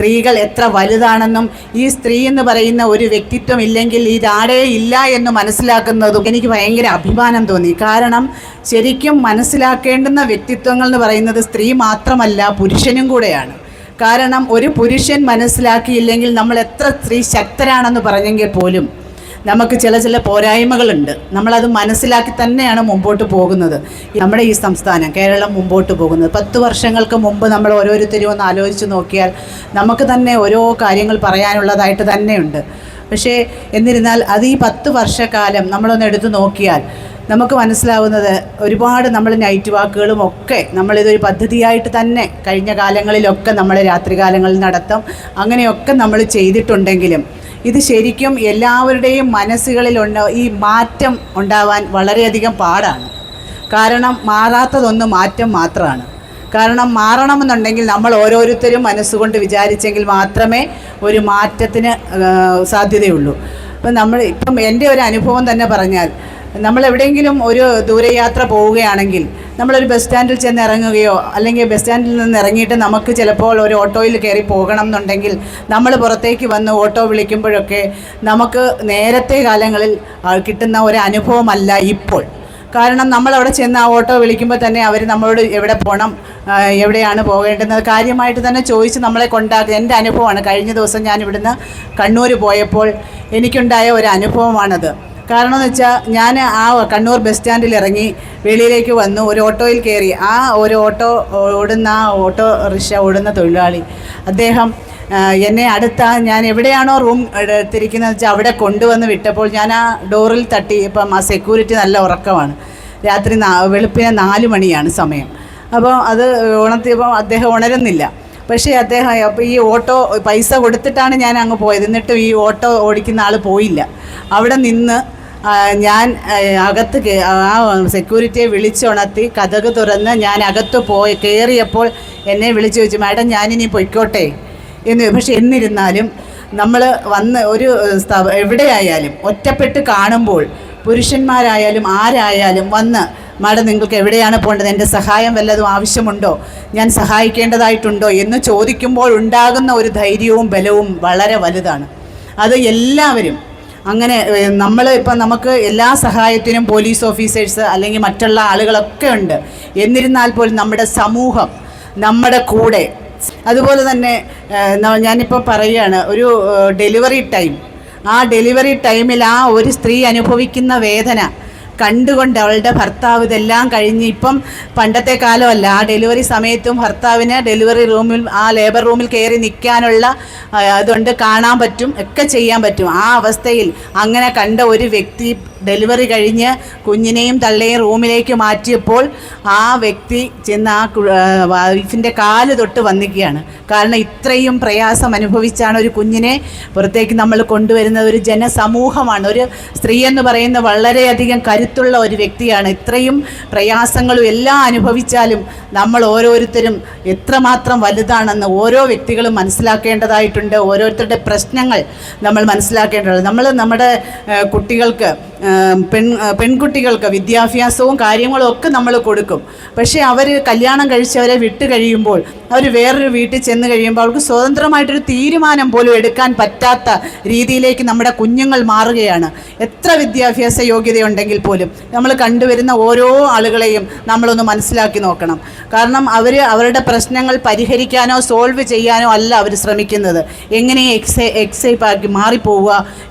സ്ത്രീകൾ എത്ര വലുതാണെന്നും ഈ സ്ത്രീ എന്ന് പറയുന്ന ഒരു വ്യക്തിത്വം ഇല്ലെങ്കിൽ ഇതാരേ ഇല്ല എന്ന് മനസ്സിലാക്കുന്നതും എനിക്ക് ഭയങ്കര അഭിമാനം തോന്നി. കാരണം ശരിക്കും മനസ്സിലാക്കേണ്ടുന്ന വ്യക്തിത്വങ്ങൾ എന്ന് പറയുന്നത് സ്ത്രീ മാത്രമല്ല, പുരുഷനും കൂടെയാണ്. കാരണം ഒരു പുരുഷൻ മനസ്സിലാക്കിയില്ലെങ്കിൽ നമ്മൾ എത്ര സ്ത്രീ ശക്തരാണെന്ന് പറഞ്ഞെങ്കിൽ പോലും നമുക്ക് ചില പോരായ്മകളുണ്ട്. നമ്മളത് മനസ്സിലാക്കി തന്നെയാണ് മുമ്പോട്ട് പോകുന്നത്. നമ്മുടെ ഈ സംസ്ഥാനം കേരളം മുമ്പോട്ട് പോകുന്നത് 10 വർഷങ്ങൾക്ക് മുമ്പ് നമ്മൾ ഓരോരുത്തരും ഒന്ന് ആലോചിച്ച് നോക്കിയാൽ നമുക്ക് തന്നെ ഓരോ കാര്യങ്ങൾ പറയാനുള്ളതായിട്ട് തന്നെയുണ്ട്. പക്ഷേ എന്നിരുന്നാൽ അത് ഈ 10 വർഷക്കാലം നമ്മളൊന്ന് എടുത്തു നോക്കിയാൽ നമുക്ക് മനസ്സിലാവുന്നത് ഒരുപാട് നമ്മൾ നൈറ്റ് വാക്കുകളും ഒക്കെ നമ്മളിതൊരു പദ്ധതിയായിട്ട് തന്നെ കഴിഞ്ഞ കാലങ്ങളിലൊക്കെ നമ്മൾ രാത്രികാലങ്ങളിൽ നടത്തും, അങ്ങനെയൊക്കെ നമ്മൾ ചെയ്തിട്ടുണ്ടെങ്കിലും ഇത് ശരിക്കും എല്ലാവരുടെയും മനസ്സുകളിലുണ്ട് ഈ മാറ്റം ഉണ്ടാവാൻ വളരെയധികം പാടാണ്. കാരണം മാറാത്തതൊന്ന് മാറ്റം മാത്രമാണ്. കാരണം മാറണമെന്നുണ്ടെങ്കിൽ നമ്മൾ ഓരോരുത്തരും മനസ്സുകൊണ്ട് വിചാരിച്ചെങ്കിൽ മാത്രമേ ഒരു മാറ്റത്തിന് സാധ്യതയുള്ളൂ. ഇപ്പം എൻ്റെ ഒരു അനുഭവം തന്നെ പറഞ്ഞാൽ, നമ്മൾ എവിടെയെങ്കിലും ഒരു ദൂരയാത്ര പോവുകയാണെങ്കിൽ നമ്മളൊരു ബസ് സ്റ്റാൻഡിൽ ചെന്ന് ഇറങ്ങുകയോ അല്ലെങ്കിൽ ബസ് സ്റ്റാൻഡിൽ നിന്ന് ഇറങ്ങിയിട്ട് നമുക്ക് ചിലപ്പോൾ ഒരു ഓട്ടോയിൽ കയറി പോകണം എന്നുണ്ടെങ്കിൽ നമ്മൾ പുറത്തേക്ക് വന്ന് ഓട്ടോ വിളിക്കുമ്പോഴൊക്കെ നമുക്ക് നേരത്തെ കാലങ്ങളിൽ കിട്ടുന്ന ഒരു അനുഭവമല്ല ഇപ്പോൾ. കാരണം നമ്മളവിടെ ചെന്ന് ആ ഓട്ടോ വിളിക്കുമ്പോൾ തന്നെ അവർ നമ്മളോട് എവിടെ പോകണം, എവിടെയാണ് പോകേണ്ടത് കാര്യമായിട്ട് തന്നെ ചോദിച്ച് നമ്മളെ കൊണ്ടാക്കുക. എൻ്റെ അനുഭവമാണ്. കഴിഞ്ഞ ദിവസം ഞാൻ ഇവിടുന്ന് കണ്ണൂർ പോയപ്പോൾ എനിക്കുണ്ടായ ഒരു അനുഭവമാണത്. കാരണം എന്ന് വെച്ചാൽ ഞാൻ ആ കണ്ണൂർ ബസ് സ്റ്റാൻഡിൽ ഇറങ്ങി വെളിയിലേക്ക് വന്നു, ഒരു ഓട്ടോയിൽ കയറി. ആ ഒരു ഓട്ടോ റിക്ഷ ഓടുന്ന തൊഴിലാളി അദ്ദേഹം എന്നെ ഞാൻ എവിടെയാണോ റൂം എടുത്തിരിക്കുന്നത് വെച്ചാൽ അവിടെ കൊണ്ടുവന്ന് വിട്ടപ്പോൾ ഞാൻ ആ ഡോറിൽ തട്ടി. ഇപ്പം ആ സെക്യൂരിറ്റി നല്ല ഉറക്കമാണ്. രാത്രി വെളുപ്പിനെ 4 മണിയാണ് സമയം. അപ്പോൾ അത് ഉണർത്തിയപ്പോൾ അദ്ദേഹം ഉണരുന്നില്ല. പക്ഷേ അദ്ദേഹം അപ്പോൾ ഈ ഓട്ടോ പൈസ കൊടുത്തിട്ടാണ് ഞാൻ അങ്ങ് പോയത്. എന്നിട്ടും ഈ ഓട്ടോ ഓടിക്കുന്ന ആൾ പോയില്ല. അവിടെ നിന്ന് ഞാൻ അകത്ത് ആ സെക്യൂരിറ്റിയെ വിളിച്ചുണർത്തി കതക് തുറന്ന് ഞാൻ അകത്ത് കയറിയപ്പോൾ എന്നെ വിളിച്ചു ചോദിച്ചു, മാഡം ഞാനിനി പൊയ്ക്കോട്ടെ എന്ന്. പക്ഷെ എന്നിരുന്നാലും നമ്മൾ വന്ന് ഒരു എവിടെയായാലും ഒറ്റപ്പെട്ട് കാണുമ്പോൾ പുരുഷന്മാരായാലും ആരായാലും വന്ന്, മാഡം നിങ്ങൾക്ക് എവിടെയാണ് പോകേണ്ടത്, എൻ്റെ സഹായം വല്ലതും ആവശ്യമുണ്ടോ, ഞാൻ സഹായിക്കേണ്ടതായിട്ടുണ്ടോ എന്ന് ചോദിക്കുമ്പോൾ ഉണ്ടാകുന്ന ഒരു ധൈര്യവും ബലവും വളരെ വലുതാണ്. അത് എല്ലാവരും അങ്ങനെ ഇപ്പം നമുക്ക് എല്ലാ സഹായത്തിനും പോലീസ് ഓഫീസേഴ്സ് അല്ലെങ്കിൽ മറ്റുള്ള ആളുകളൊക്കെ ഉണ്ട്. എന്നിരുന്നാൽ പോലും നമ്മുടെ സമൂഹം നമ്മുടെ കൂടെ. അതുപോലെ തന്നെ ഞാനിപ്പോൾ പറയുകയാണ്, ഒരു ഡെലിവറി ടൈം, ആ ഡെലിവറി ടൈമിൽ ആ ഒരു സ്ത്രീ അനുഭവിക്കുന്ന വേദന കണ്ടുകൊണ്ട് അവളുടെ ഭർത്താവ് ഇതെല്ലാം കഴിഞ്ഞ്, ഇപ്പം പണ്ടത്തെ കാലമല്ല, ആ ഡെലിവറി സമയത്തും ഭർത്താവിന് ഡെലിവറി റൂമിൽ ആ ലേബർ റൂമിൽ കയറി നിൽക്കാനുള്ള അതുകൊണ്ട് കാണാൻ പറ്റും, ഒക്കെ ചെയ്യാൻ പറ്റും. ആ അവസ്ഥയിൽ അങ്ങനെ കണ്ട ഒരു വ്യക്തി ഡെലിവറി കഴിഞ്ഞ് കുഞ്ഞിനെയും തള്ളയെയും റൂമിലേക്ക് മാറ്റിയപ്പോൾ ആ വ്യക്തി ചെന്ന് ആ വൈഫിൻ്റെ കാല് തൊട്ട് വന്നിക്കുകയാണ്. കാരണം ഇത്രയും പ്രയാസം അനുഭവിച്ചാണ് ഒരു കുഞ്ഞിനെ പുറത്തേക്ക് നമ്മൾ കൊണ്ടുവരുന്നത്. ഒരു ജനസമൂഹമാണ്. ഒരു സ്ത്രീ എന്ന് പറയുന്ന വളരെയധികം കരുത്തുള്ള ഒരു വ്യക്തിയാണ്. ഇത്രയും പ്രയാസങ്ങളും എല്ലാം അനുഭവിച്ചാലും നമ്മൾ ഓരോരുത്തരും എത്രമാത്രം വലുതാണെന്ന് ഓരോ വ്യക്തികളും മനസ്സിലാക്കേണ്ടതായിട്ടുണ്ട്. ഓരോരുത്തരുടെ പ്രശ്നങ്ങൾ നമ്മൾ മനസ്സിലാക്കേണ്ടതുണ്ട്. നമ്മുടെ കുട്ടികൾക്ക് പെൺകുട്ടികൾക്ക് വിദ്യാഭ്യാസവും കാര്യങ്ങളും ഒക്കെ നമ്മൾ കൊടുക്കും. പക്ഷേ അവർ കല്യാണം കഴിച്ചവരെ വിട്ട് കഴിയുമ്പോൾ, അവർ വേറൊരു വീട്ടിൽ ചെന്ന് കഴിയുമ്പോൾ അവർക്ക് സ്വതന്ത്രമായിട്ടൊരു തീരുമാനം പോലും എടുക്കാൻ പറ്റാത്ത രീതിയിലേക്ക് നമ്മുടെ കുഞ്ഞുങ്ങൾ മാറുകയാണ്. എത്ര വിദ്യാഭ്യാസ യോഗ്യതയുണ്ടെങ്കിൽ പോലും നമ്മൾ കണ്ടുവരുന്ന ഓരോ ആളുകളെയും നമ്മളൊന്ന് മനസ്സിലാക്കി നോക്കണം. കാരണം അവരുടെ പ്രശ്നങ്ങൾ പരിഹരിക്കാനോ സോൾവ് ചെയ്യാനോ അല്ല അവർ ശ്രമിക്കുന്നത്, എങ്ങനെ എക്സൈപ്പ് ആക്കി മാറിപ്പോവുക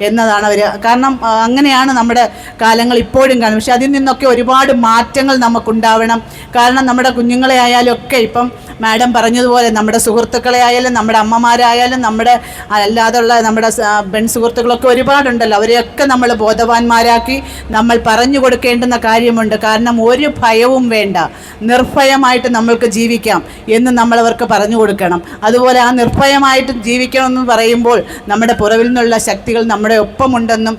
എന്നതാണ് അവർ. കാരണം അങ്ങനെയാണ് നമ്മുടെ കാലങ്ങൾ ഇപ്പോഴും കാണും. പക്ഷെ അതിൽ നിന്നൊക്കെ ഒരുപാട് മാറ്റങ്ങൾ നമുക്കുണ്ടാവണം. കാരണം നമ്മുടെ കുഞ്ഞുങ്ങളെ ആയാലും ഒക്കെ ഇപ്പം മാഡം പറഞ്ഞതുപോലെ നമ്മുടെ സുഹൃത്തുക്കളെ ആയാലും നമ്മുടെ അമ്മമാരായാലും നമ്മുടെ അല്ലാതുള്ള നമ്മുടെ പെൺ സുഹൃത്തുക്കളൊക്കെ ഒരുപാടുണ്ടല്ലോ, അവരെയൊക്കെ നമ്മൾ ബോധവാന്മാരാക്കി നമ്മൾ പറഞ്ഞു കൊടുക്കേണ്ടുന്ന കാര്യമുണ്ട്. കാരണം ഒരു ഭയവും വേണ്ട, നിർഭയമായിട്ട് നമ്മൾക്ക് ജീവിക്കാം എന്ന് നമ്മളവർക്ക് പറഞ്ഞു കൊടുക്കണം. അതുപോലെ ആ നിർഭയമായിട്ട് ജീവിക്കണമെന്ന് പറയുമ്പോൾ നമ്മുടെ പുറവിൽ നിന്നുള്ള ശക്തികൾ നമ്മുടെ ഒപ്പമുണ്ടെന്നും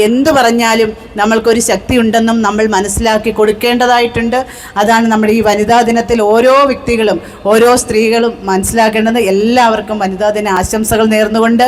എന്തു പറഞ്ഞാലും നമ്മൾക്കൊരു ശക്തി ഉണ്ടെന്നും നമ്മൾ മനസ്സിലാക്കി കൊടുക്കേണ്ടതായിട്ടുണ്ട്. അതാണ് നമ്മുടെ ഈ വനിതാ ദിനത്തിൽ ഓരോ വ്യക്തികളും ഓരോ സ്ത്രീകളും മനസ്സിലാക്കേണ്ടത്. എല്ലാവർക്കും വനിതാ ദിന ആശംസകൾ നേർന്നുകൊണ്ട്